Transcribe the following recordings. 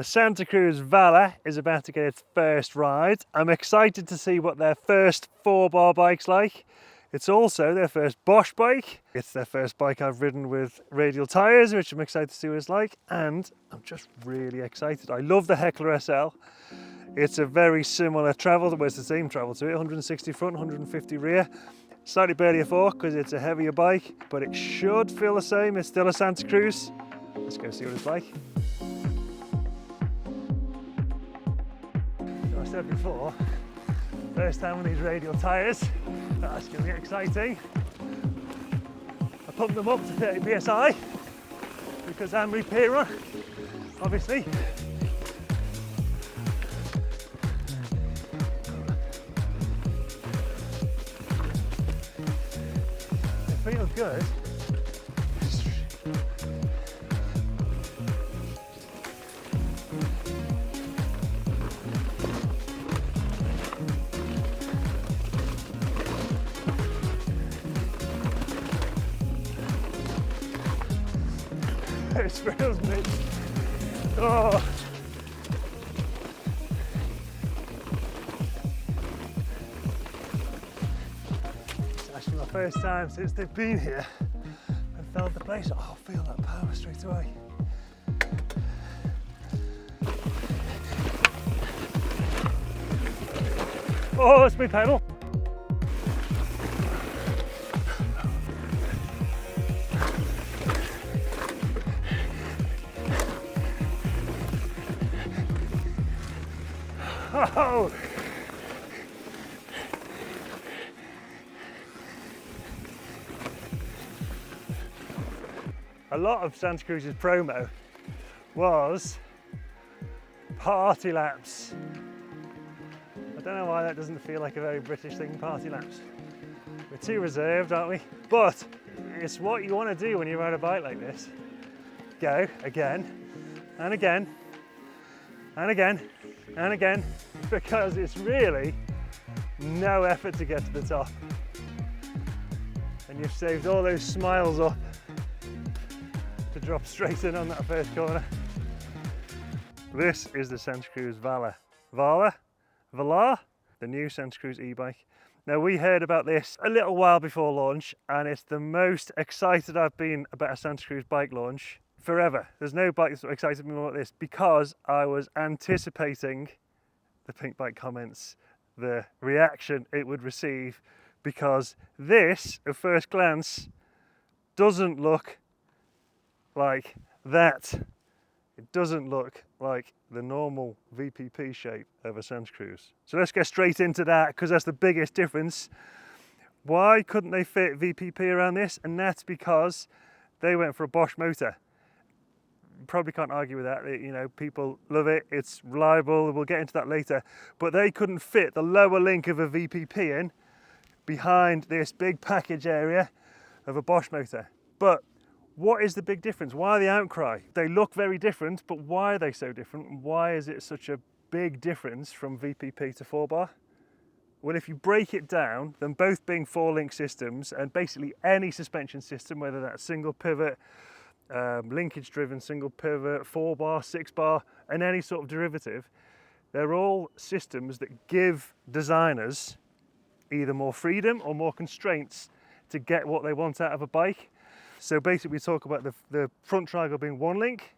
The Santa Cruz Vala is about to get its first ride. I'm excited to see what their first 4-bar bike's like. It's also their first Bosch bike. It's their first bike I've ridden with radial tyres, which I'm excited to see what it's like. And I'm just really excited. I love the Heckler SL. It's a very similar travel, well, it's the same travel to it, 160 front, 150 rear. Slightly barely a fork because it's a heavier bike, but it should feel the same. It's still a Santa Cruz. Let's go see what it's like. I said before, first time on these radial tyres, that's going to be exciting. I pumped them up to 30 psi because I'm repairing, obviously. It feels good. It thrills me. Oh. It's actually my first time since they've been here and felt the place. Oh, I feel that power straight away. Oh, it's my pedal. Oh. A lot of Santa Cruz's promo was party laps. I don't know why that doesn't feel like a very British thing, party laps. We're too reserved, aren't we? But it's what you want to do when you ride a bike like this. Go again and again and again and again, because it's really no effort to get to the top. And you've saved all those smiles up to drop straight in on that first corner. This is the Santa Cruz Vala. Vala? The new Santa Cruz e-bike. Now, we heard about this a little while before launch, and it's the most excited I've been about a Santa Cruz bike launch forever. There's no bike that's excited me more about this, because I was anticipating the pink bike comments, the reaction it would receive, because this, at first glance, doesn't look like that. It doesn't look like the normal VPP shape of a Santa Cruz. So let's get straight into that, because that's the biggest difference. Why couldn't they fit VPP around this? And that's because they went for a Bosch motor. You probably can't argue with that. You know, people love it, it's reliable, we'll get into that later. But they couldn't fit the lower link of a VPP in behind this big package area of a Bosch motor. But what is the big difference? Why the outcry? They look very different, but why are they so different? Why is it such a big difference from VPP to 4-bar? Well, if you break it down, then both being 4-link systems, and basically any suspension system, whether that's single pivot, linkage driven single pivot, 4-bar, 6-bar, and any sort of derivative, they're all systems that give designers either more freedom or more constraints to get what they want out of a bike. So basically we talk about the front triangle being 1 link,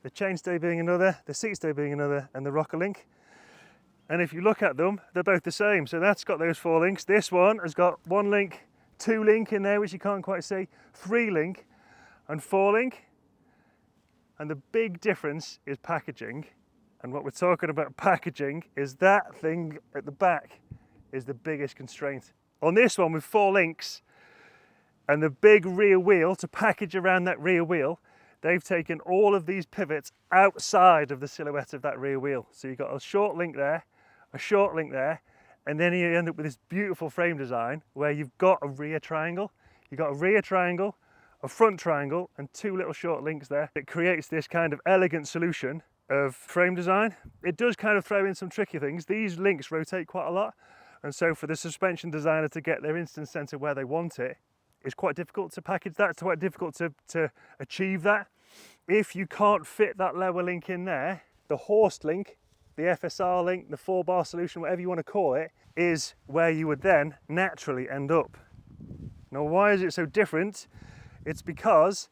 the chainstay being another, the seatstay being another, and the rocker link. And if you look at them, they're both the same. So that's got those 4 links. This one has got 1 link, 2 link in there, which you can't quite see, 3 link, and 4 link. And the big difference is packaging. And what we're talking about packaging is that thing at the back is the biggest constraint. On this one with 4 links and the big rear wheel, to package around that rear wheel, they've taken all of these pivots outside of the silhouette of that rear wheel. So you've got a short link there, a short link there, and then you end up with this beautiful frame design where you've got a rear triangle. You've got a rear triangle, a front triangle, and 2 little short links there. It creates this kind of elegant solution of frame design. It does kind of throw in some tricky things. These links rotate quite a lot, and so for the suspension designer to get their instant center where they want it, it's quite difficult to package that. It's quite difficult to achieve that. If you can't fit that lower link in there, the horse link, the FSR link, the 4-bar solution, whatever you want to call it, is where you would then naturally end up. Now, why is it so different? It's because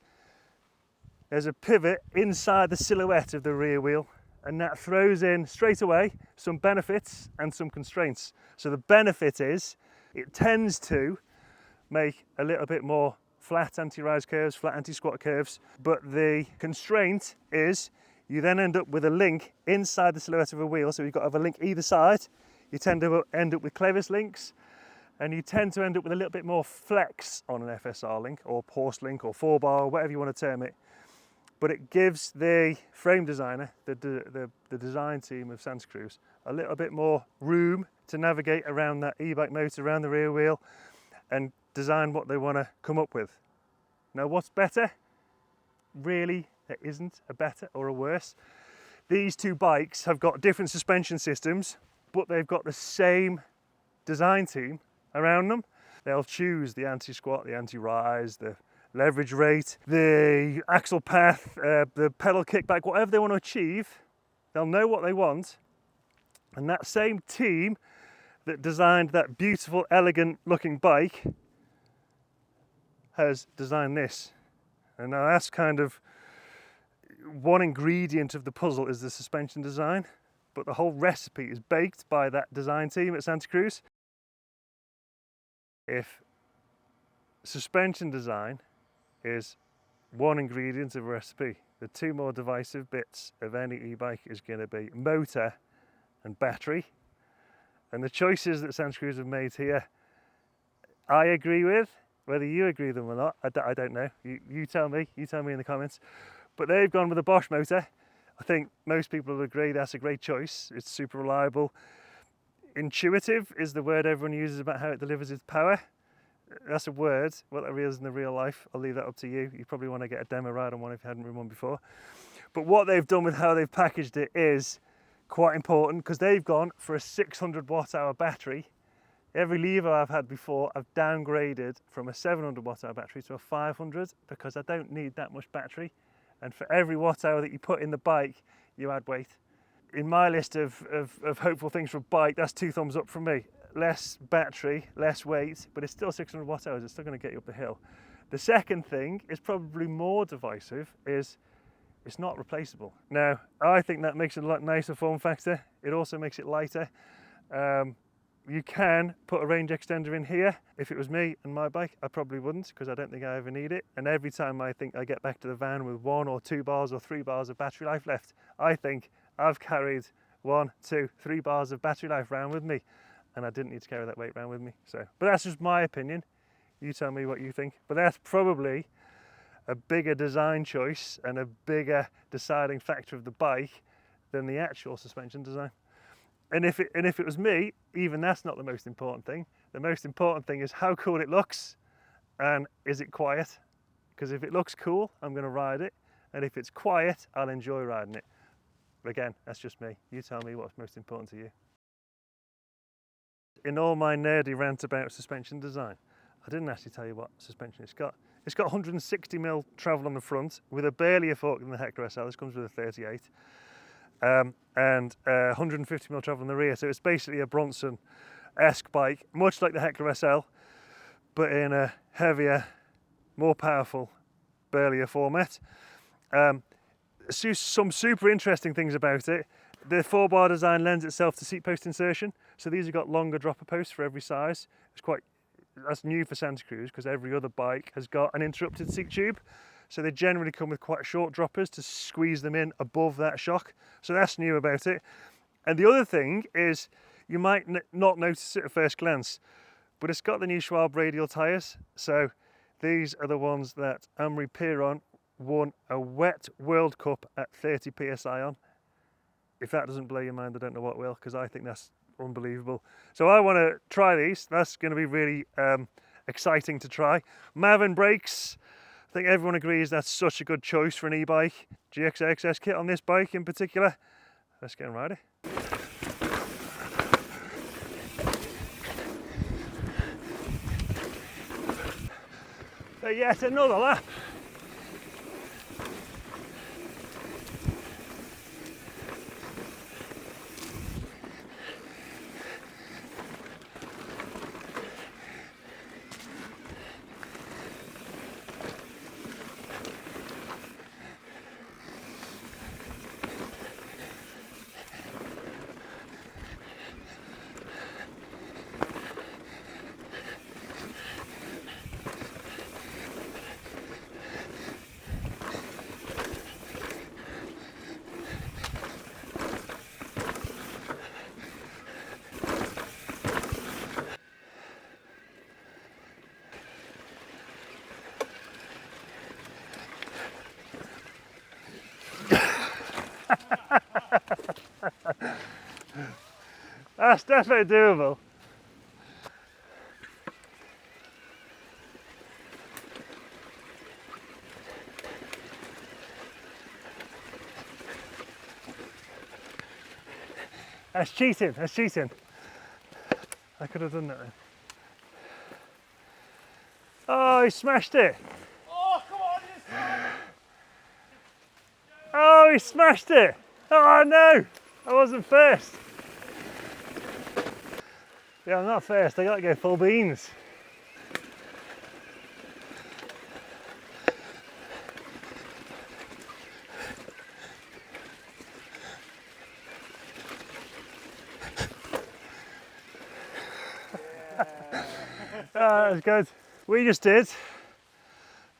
there's a pivot inside the silhouette of the rear wheel, and that throws in straight away some benefits and some constraints. So the benefit is it tends to make a little bit more flat anti-rise curves, flat anti-squat curves, but the constraint is you then end up with a link inside the silhouette of a wheel, so you've got to have a link either side. You tend to end up with clevis links, and you tend to end up with a little bit more flex on an FSR link, or horse link, or 4-bar, or whatever you want to term it. But it gives the frame designer, the design team of Santa Cruz, a little bit more room to navigate around that e-bike motor, around the rear wheel, and design what they want to come up with. Now, what's better? Really, there isn't a better or a worse. These two bikes have got different suspension systems, but they've got the same design team around them. They'll choose the anti-squat, the anti-rise, the leverage rate, the axle path, the pedal kickback, whatever they want to achieve. They'll know what they want, and that same team that designed that beautiful, elegant looking bike has designed this. And now that's kind of one ingredient of the puzzle, is the suspension design, but the whole recipe is baked by that design team at Santa Cruz. If suspension design is one ingredient of a recipe, the two more divisive bits of any e-bike is going to be motor and battery. And the choices that Santa Cruz have made here, I agree with. Whether you agree with them or not, I don't know. You tell me in the comments. But they've gone with a Bosch motor. I think most people will agree that's a great choice. It's super reliable. Intuitive is the word everyone uses about how it delivers its power. That's a word. What that is in the real life, I'll leave that up to you. You probably want to get a demo ride on one if you hadn't ridden one before. But what they've done with how they've packaged it is quite important, because they've gone for a 600 watt hour battery. Every Levo I've had before, I've downgraded from a 700 watt hour battery to a 500, because I don't need that much battery. And for every watt hour that you put in the bike, you add weight. In my list of hopeful things for a bike, that's 2 thumbs up from me. Less battery, less weight, but it's still 600 watt hours. It's still going to get you up the hill. The second thing is probably more divisive, is it's not replaceable. Now, I think that makes it a lot nicer form factor. It also makes it lighter. You can put a range extender in here. If it was me and my bike, I probably wouldn't, because I don't think I ever need it. And every time I think I get back to the van with 1 or 2 bars or 3 bars of battery life left, I think I've carried 1, 2, 3 bars of battery life around with me, and I didn't need to carry that weight around with me. So, but that's just my opinion. You tell me what you think. But that's probably a bigger design choice and a bigger deciding factor of the bike than the actual suspension design. And if it was me, even that's not the most important thing. The most important thing is how cool it looks, and is it quiet? Because if it looks cool, I'm going to ride it, and if it's quiet, I'll enjoy riding it. But again, that's just me. You tell me what's most important to you. In all my nerdy rant about suspension design, I didn't actually tell you what suspension it's got. It's got 160mm travel on the front with a barely a fork in the Hector SL. This comes with a 38. And 150mm travel on the rear. So it's basically a Bronson-esque bike, much like the Hector SL, but in a heavier, more powerful, burlier format. Some super interesting things about it. The 4-bar design lends itself to seat post insertion. So these have got longer dropper posts for every size. That's new for Santa Cruz, because every other bike has got an interrupted seat tube. So they generally come with quite short droppers to squeeze them in above that shock. So that's new about it. And the other thing is, you might not notice it at first glance, but it's got the new Schwalbe radial tyres. So these are the ones that Amaury Piron won a wet World Cup at 30 PSI on. If that doesn't blow your mind, I don't know what will, because I think that's unbelievable. So I want to try these. That's going to be really exciting to try. Mavin brakes. I think everyone agrees that's such a good choice for an e-bike. GXXS kit on this bike in particular. Let's get and ride it. So yet another lap. That's definitely doable. That's cheating, that's cheating. I could have done that then. Oh, he smashed it. Oh, come on, Oh, he smashed it. Oh no, I wasn't first. Yeah, I'm not first, I gotta go full beans. That was good. We just did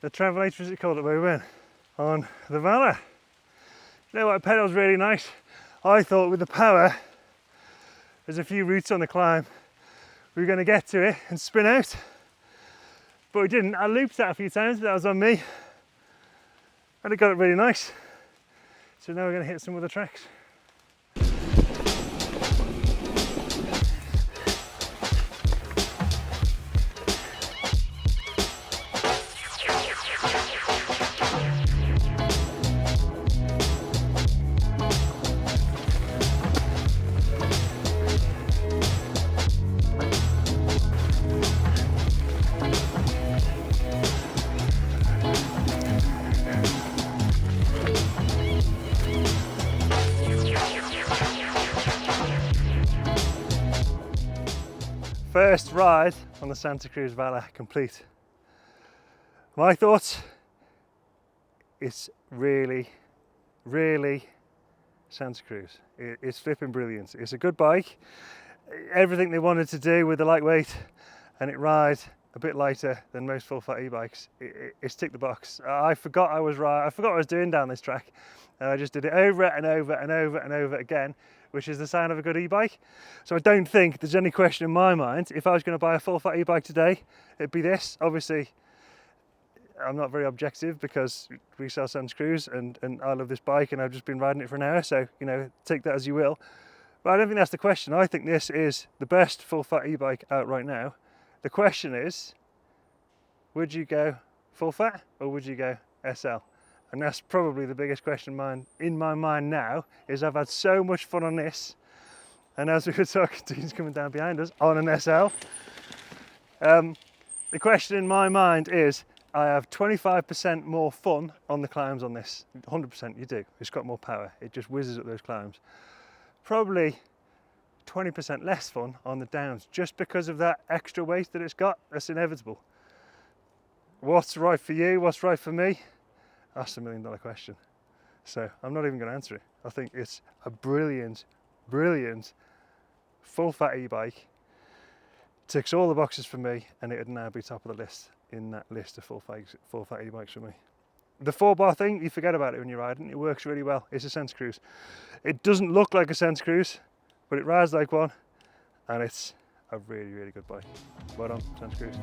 the travelator, as it called it, where we went on the Vala. You know what, the pedal's really nice. I thought with the power, there's a few routes on the climb, we were going to get to it and spin out, but we didn't. I looped that a few times, but that was on me, and it got it really nice. So now we're going to hit some other tracks. First ride on the Santa Cruz Vala complete. My thoughts, it's really, really Santa Cruz. It's flipping brilliant. It's a good bike. Everything they wanted to do with the lightweight, and it rides a bit lighter than most full fat e-bikes. It's ticked the box. I forgot I was right. I forgot what I was doing down this track, and I just did it over and over and over and over again, which is the sign of a good e-bike. So I don't think there's any question in my mind, if I was going to buy a full fat e-bike today, it'd be this. Obviously, I'm not very objective because we sell Santa Cruz and I love this bike and I've just been riding it for an hour, so, you know, take that as you will. But I don't think that's the question. I think this is the best full fat e-bike out right now. The question is, would you go full fat or would you go SL? And that's probably the biggest question in my mind now, is I've had so much fun on this. And as we were talking to, he's coming down behind us on an SL. The question in my mind is, I have 25% more fun on the climbs on this. 100% you do. It's got more power. It just whizzes up those climbs. Probably 20% less fun on the downs, just because of that extra weight that it's got. That's inevitable. What's right for you? What's right for me? That's $1 million question. So I'm not even going to answer it. I think it's a brilliant, brilliant full fat e-bike. Ticks all the boxes for me, and it would now be top of the list in that list of full fat e-bikes for me. The 4-bar thing, you forget about it when you're riding. It works really well. It's a Santa Cruz. It doesn't look like a Santa Cruz, but it rides like one, and it's a really, really good bike. Well done, Santa Cruz.